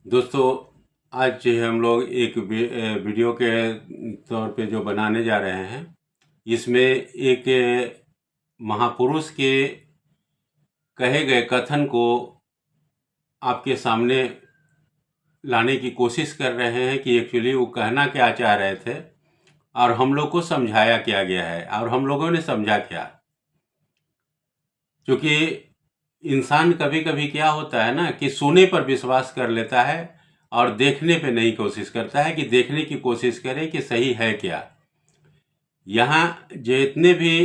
दोस्तों, आज हम लोग एक वीडियो के तौर पे जो बनाने जा रहे हैं, इसमें एक महापुरुष के कहे गए कथन को आपके सामने लाने की कोशिश कर रहे हैं कि एक्चुअली वो कहना क्या चाह रहे थे और हम लोग को समझाया क्या गया है और हम लोगों ने समझा क्या। क्योंकि इंसान कभी कभी क्या होता है ना कि सुने पर विश्वास कर लेता है और देखने पे नहीं कोशिश करता है कि देखने की कोशिश करे कि सही है क्या। यहाँ जितने भी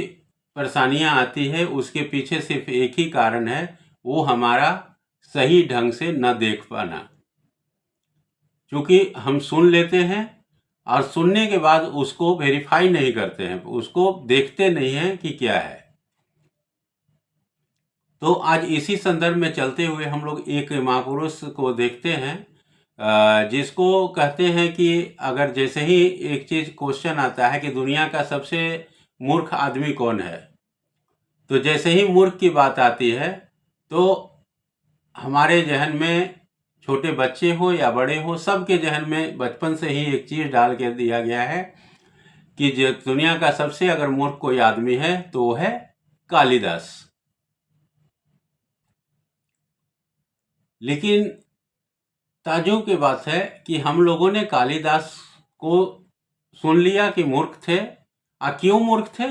परेशानियाँ आती है उसके पीछे सिर्फ एक ही कारण है, वो हमारा सही ढंग से न देख पाना। क्योंकि हम सुन लेते हैं और सुनने के बाद उसको वेरीफाई नहीं करते हैं, उसको देखते नहीं हैं कि क्या है। तो आज इसी संदर्भ में चलते हुए हम लोग एक महापुरुष को देखते हैं, जिसको कहते हैं कि अगर जैसे ही एक चीज़ क्वेश्चन आता है कि दुनिया का सबसे मूर्ख आदमी कौन है, तो जैसे ही मूर्ख की बात आती है तो हमारे जहन में, छोटे बच्चे हो या बड़े हो, सबके जहन में बचपन से ही एक चीज़ डाल के दिया गया है कि जो दुनिया का सबसे अगर मूर्ख कोई आदमी है तो वो है कालिदास। लेकिन ताज्जुब की बात है कि हम लोगों ने कालिदास को सुन लिया कि मूर्ख थे। क्यों मूर्ख थे?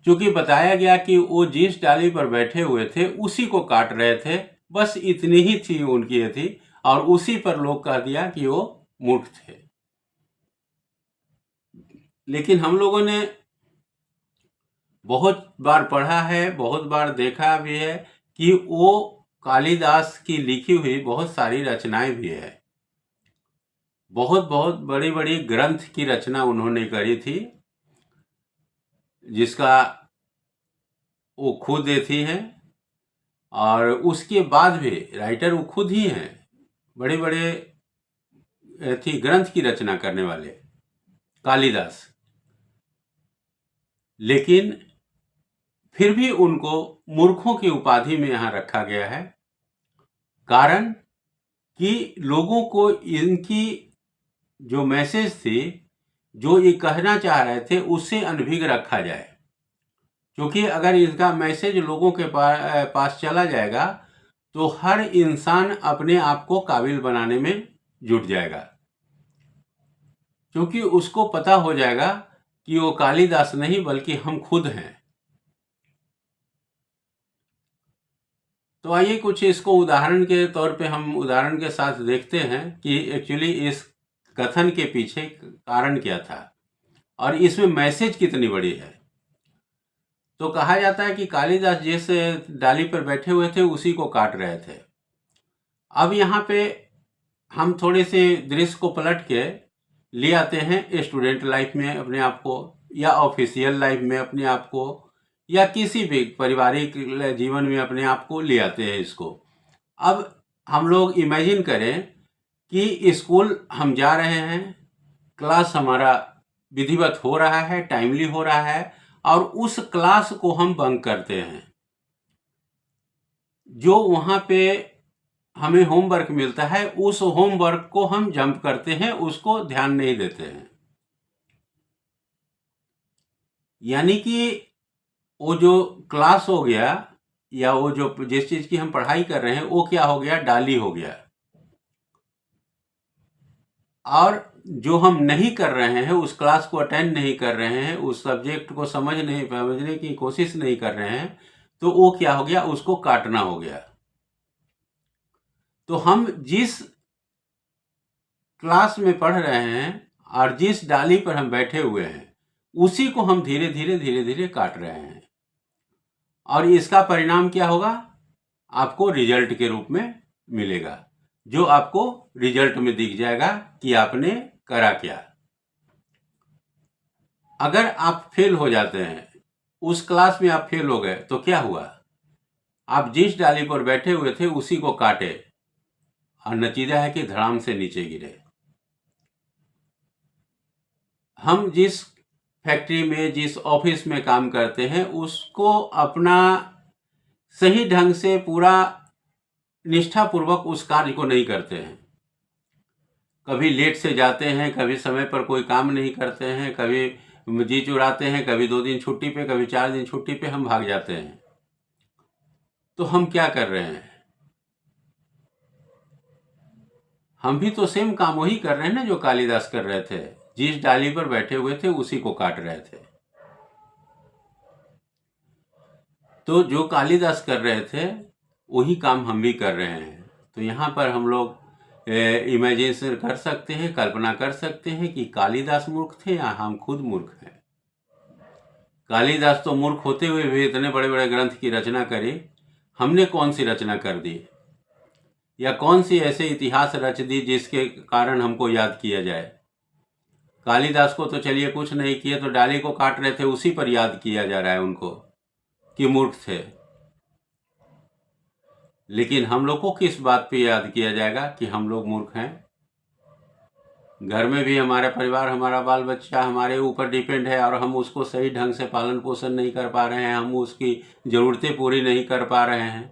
क्योंकि बताया गया कि वो जिस डाली पर बैठे हुए थे उसी को काट रहे थे, बस इतनी ही थी उनकी ये थी, और उसी पर लोग कह दिया कि वो मूर्ख थे। लेकिन हम लोगों ने बहुत बार पढ़ा है, बहुत बार देखा भी है कि वो कालिदास की लिखी हुई बहुत सारी रचनाएं भी है, बहुत बहुत बड़ी बड़ी ग्रंथ की रचना उन्होंने करी थी, जिसका वो खुद थी हैं। और उसके बाद भी राइटर वो खुद ही हैं, बड़े बड़े थी ग्रंथ की रचना करने वाले कालिदास। लेकिन फिर भी उनको मूर्खों की उपाधि में यहाँ रखा गया है, कारण कि लोगों को इनकी जो मैसेज थी, जो ये कहना चाह रहे थे, उससे अनभिज्ञ रखा जाए। क्योंकि अगर इसका मैसेज लोगों के पास चला जाएगा तो हर इंसान अपने आप को काबिल बनाने में जुट जाएगा, क्योंकि उसको पता हो जाएगा कि वो कालिदास नहीं बल्कि हम खुद हैं। तो आइए कुछ इसको उदाहरण के तौर पे हम उदाहरण के साथ देखते हैं कि एक्चुअली इस कथन के पीछे कारण क्या था और इसमें मैसेज कितनी बड़ी है। तो कहा जाता है कि कालिदास जिस डाली पर बैठे हुए थे उसी को काट रहे थे। अब यहाँ पे हम थोड़े से दृश्य को पलट के ले आते हैं स्टूडेंट लाइफ में अपने आप को, या ऑफिशियल लाइफ में अपने आप को, या किसी भी पारिवारिक जीवन में अपने आप को ले आते हैं इसको। अब हम लोग इमेजिन करें कि स्कूल हम जा रहे हैं, क्लास हमारा विधिवत हो रहा है, टाइमली हो रहा है, और उस क्लास को हम बंक करते हैं। जो वहाँ पे हमें होमवर्क मिलता है उस होमवर्क को हम जंप करते हैं, उसको ध्यान नहीं देते हैं। यानी कि वो जो क्लास हो गया, या वो जो जिस चीज़ की हम पढ़ाई कर रहे हैं, वो क्या हो गया, डाली हो गया। और जो हम नहीं कर रहे हैं, उस क्लास को अटेंड नहीं कर रहे हैं, उस सब्जेक्ट को समझने की कोशिश नहीं कर रहे हैं, तो वो क्या हो गया, उसको काटना हो गया। तो हम जिस क्लास में पढ़ रहे हैं और जिस डाली पर हम बैठे हुए हैं, उसी को हम धीरे धीरे काट रहे हैं। और इसका परिणाम क्या होगा, आपको रिजल्ट के रूप में मिलेगा, जो आपको रिजल्ट में दिख जाएगा कि आपने करा क्या। अगर आप फेल हो जाते हैं, उस क्लास में आप फेल हो गए, तो क्या हुआ, आप जिस डाली पर बैठे हुए थे उसी को काटे और नतीजा है कि धड़ाम से नीचे गिरे। हम जिस फैक्ट्री में, जिस ऑफिस में काम करते हैं, उसको अपना सही ढंग से पूरा निष्ठापूर्वक उस कार्य को नहीं करते हैं। कभी लेट से जाते हैं, कभी समय पर कोई काम नहीं करते हैं, कभी जी चुराते हैं, कभी 2 दिन छुट्टी पे, कभी 4 दिन छुट्टी पे हम भाग जाते हैं। तो हम क्या कर रहे हैं? हम भी तो सेम काम वही कर रहे हैं ना जो कालिदास कर रहे थे। जिस डाली पर बैठे हुए थे उसी को काट रहे थे। तो जो कालिदास कर रहे थे वही काम हम भी कर रहे हैं। तो यहाँ पर हम लोग इमेजिनेशन कर सकते हैं, कल्पना कर सकते हैं कि कालिदास मूर्ख थे या हम खुद मूर्ख हैं। कालिदास तो मूर्ख होते हुए भी इतने बड़े बड़े ग्रंथ की रचना करी, हमने कौन सी रचना कर दी या कौन सी ऐसे इतिहास रच दी जिसके कारण हमको याद किया जाए? कालिदास को तो चलिए कुछ नहीं किए, तो डाली को काट रहे थे उसी पर याद किया जा रहा है उनको कि मूर्ख थे। लेकिन हम लोग को किस बात पे याद किया जाएगा कि हम लोग मूर्ख हैं? घर में भी हमारा परिवार, हमारा बाल बच्चा हमारे ऊपर डिपेंड है और हम उसको सही ढंग से पालन पोषण नहीं कर पा रहे हैं, हम उसकी ज़रूरतें पूरी नहीं कर पा रहे हैं,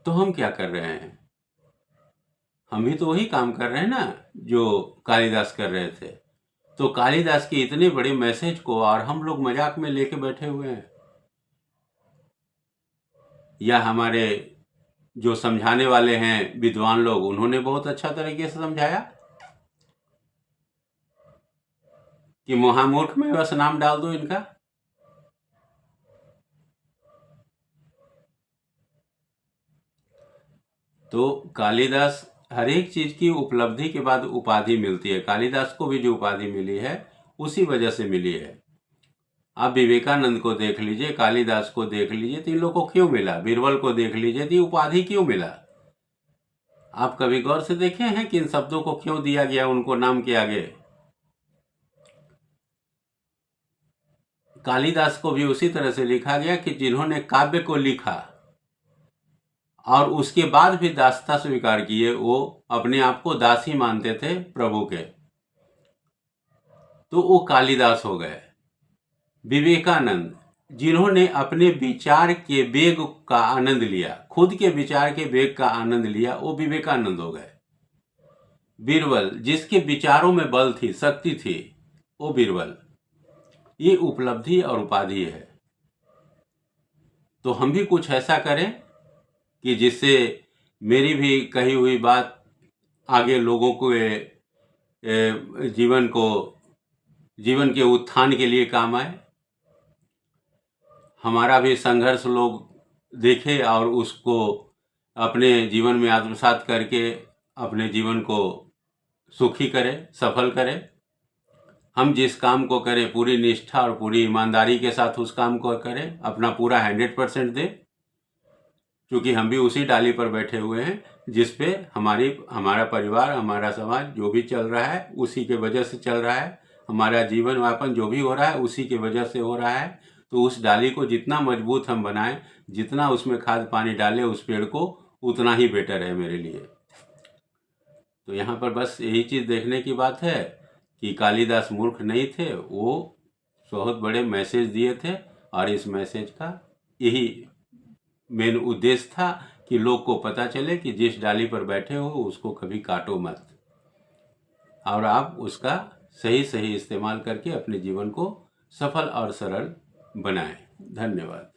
तो हम क्या कर रहे हैं? हम भी तो वही काम कर रहे हैं ना जो कालिदास कर रहे थे। तो कालिदास के इतने बड़े मैसेज को और हम लोग मजाक में लेके बैठे हुए हैं। या हमारे जो समझाने वाले हैं विद्वान लोग, उन्होंने बहुत अच्छा तरीके से समझाया कि महामूर्ख में बस नाम डाल दो इनका। तो कालिदास, हर एक चीज की उपलब्धि के बाद उपाधि मिलती है। कालिदास को भी जो उपाधि मिली है उसी वजह से मिली है। आप विवेकानंद को देख लीजिए, कालिदास को देख लीजिए, तो इन लोग को क्यों मिला? बीरबल को देख लीजिए, तो उपाधि क्यों मिला? आप कभी गौर से देखे हैं कि इन शब्दों को क्यों दिया गया उनको नाम के आगे? कालिदास को भी उसी तरह से लिखा गया कि जिन्होंने काव्य को लिखा और उसके बाद भी दासता स्वीकार किए, वो अपने आप को दास ही मानते थे प्रभु के, तो वो कालिदास हो गए। विवेकानंद, जिन्होंने अपने विचार के वेग का आनंद लिया, खुद के विचार के वेग का आनंद लिया, वो विवेकानंद हो गए। बीरबल, जिसके विचारों में बल थी, शक्ति थी, वो बीरबल। ये उपलब्धि और उपाधि है। तो हम भी कुछ ऐसा करें कि जिससे मेरी भी कही हुई बात आगे लोगों को जीवन के उत्थान के लिए काम आए। हमारा भी संघर्ष लोग देखे और उसको अपने जीवन में आत्मसात करके अपने जीवन को सुखी करें, सफल करें। हम जिस काम को करें पूरी निष्ठा और पूरी ईमानदारी के साथ उस काम को करें, अपना पूरा 100% दें, क्योंकि हम भी उसी डाली पर बैठे हुए हैं जिस पे हमारा परिवार, हमारा समाज जो भी चल रहा है उसी के वजह से चल रहा है। हमारा जीवन यापन जो भी हो रहा है उसी के वजह से हो रहा है। तो उस डाली को जितना मजबूत हम बनाएं, जितना उसमें खाद पानी डालें उस पेड़ को, उतना ही बेटर है मेरे लिए। तो यहाँ पर बस यही चीज़ देखने की बात है कि कालिदास मूर्ख नहीं थे, वो बहुत बड़े मैसेज दिए थे और इस मैसेज का यही मेन उद्देश्य था कि लोग को पता चले कि जिस डाली पर बैठे हो उसको कभी काटो मत, और आप उसका सही सही इस्तेमाल करके अपने जीवन को सफल और सरल बनाएं। धन्यवाद।